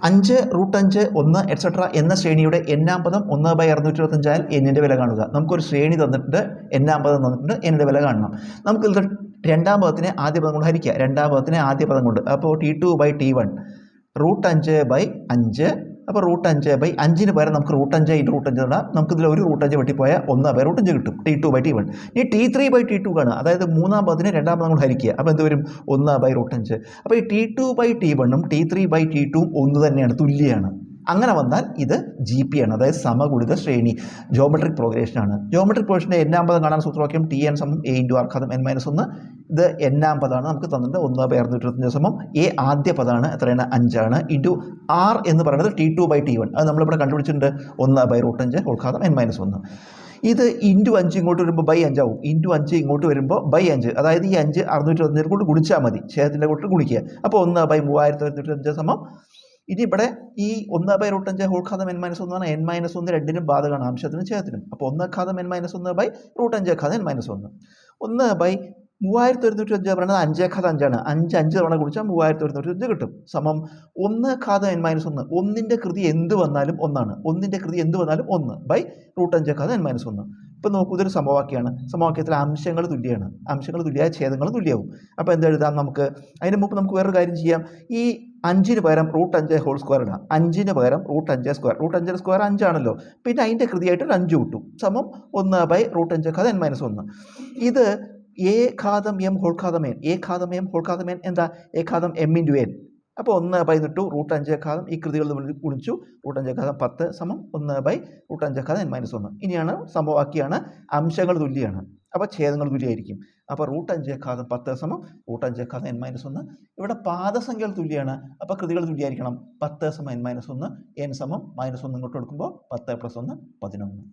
5 √5 1 etcetera എന്ന ശ്രേണിയുടെ എന്നാം പദം 1/625 ആയാൽ എന്നിൻ്റെ വില കാണുക. നമുക്കൊരു ശ്രേണി തന്നിട്ടുണ്ട്, എന്നാം പദം തന്നിട്ടുണ്ട്, എന്നിൻ്റെ വില കാണണം. നമുക്കിത് രണ്ടാം പദത്തിനെ ആദ്യ പദം കൊണ്ട് ഹരിക്കുക. രണ്ടാം പദത്തിനെ ആദ്യ പദം കൊണ്ട്. അപ്പോൾ T2/T1 √5/5. അപ്പോൾ √5/5 പകരം നമുക്ക് √5 × √5 ഇടാം. നമുക്കിതിൽ ഒരു √5 വെട്ടിപ്പോയാൽ 1/√5 കിട്ടും. T2/T1. ഇനി T3/T2 കാണുക. അതായത് മൂന്നാം പദത്തിനെ രണ്ടാം പദം കൊണ്ട് ഹരിക്കുക. അപ്പോൾ എന്ത് വരും? 1/√5. അപ്പോൾ ഈ T2/T1 T3/T2 ഒന്ന് തന്നെയാണ്, തുല്യമാണ്. അങ്ങനെ വന്നാൽ ഇത് GP ആണ്, അതായത് സമഗുണിത ശ്രേണി, ജോമെട്രിക് പ്രോഗ്രഷനാണ്. ജോമെട്രിക് പ്രോഗ്രഷൻ്റെ എന്നാം പദം കാണാൻ സൂത്രവാക്യം Tn = A × r n-1. ഇത് എന്നാം പദമാണ്, നമുക്ക് തന്നിട്ടുണ്ട് 1/625 A ആദ്യ പദമാണ്, എത്രയാണ്? 5 ആണ്. R എന്ന് പറയുന്നത് T2/T1, അത് നമ്മളിവിടെ കണ്ടുപിടിച്ചിട്ടുണ്ട് 1/√5 n-1. ഇത് × 5 ഇങ്ങോട്ട് വരുമ്പോൾ /5 ആവും. × 5 ഇങ്ങോട്ട് വരുമ്പോൾ /5, അതായത് ഈ 5 625 കൊണ്ട് ഗുണിച്ചാൽ മതി, ഛേദത്തിൻ്റെ കൂട്ട് ഗുണിക്കുക. അപ്പോൾ 1/3125 ഇനി ഇവിടെ ഈ 1/√5 n-1 n-1 രണ്ടിനും ബാധകമാണ്, അംശത്തിനും ഛേദത്തിനും. അപ്പോൾ 1/(-1) n-1 1/3125 പറയുന്നത് 5/5 ആണ്. 5 തവണ കുടിച്ചാൽ 3125 കിട്ടും. സമം 1/(n-1). ഒന്നിൻ്റെ കൃതി എന്ത് വന്നാലും ഒന്നാണ്. ഒന്നിൻ്റെ കൃതി എന്ത് വന്നാലും 1/√5 n-1. ഇപ്പം നോക്കൂ, ഇതൊരു സമവാക്യമാണ്. സമവാക്യത്തിൽ അംശങ്ങൾ തുല്യമാണ്. അംശങ്ങൾ തുല്യമായ ഛേദങ്ങൾ തുല്യമാവും. അപ്പോൾ എന്തെഴുതാം നമുക്ക്? അതിന് മുമ്പ് നമുക്ക് വേറൊരു കാര്യം ചെയ്യാം. ഈ 5-ന് പകരം √5² ഇടാം. 5-ന് പകരം √5². √5² 5 ആണല്ലോ. പിന്നെ അതിൻ്റെ കൃതിയായിട്ട് ഒരു 5 കിട്ടും. സമം 1/√5 n-1. ഇത് A∪M∪n എന്താ? A∪M × n. അപ്പോൾ 1/√5 ഈ കൃതികൾ തമ്മിൽ ഗുണിച്ചു. √5 10 സമം 1/√5 n-1. ഇനിയാണ് സമവാക്യമാണ്, അംശങ്ങൾ തുല്യമാണ്, അപ്പോൾ ഛേദങ്ങൾ തുല്യമായിരിക്കും. അപ്പോൾ √5 10 സമം √5 n-1. ഇവിടെ പാദസംഖ്യകൾ തുല്യമാണ്, അപ്പോൾ കൃതികൾ തുല്യമായിരിക്കണം. 10 n-1, n സമം -1 ഇങ്ങോട്ട് കൊടുക്കുമ്പോൾ 10 + 1 11.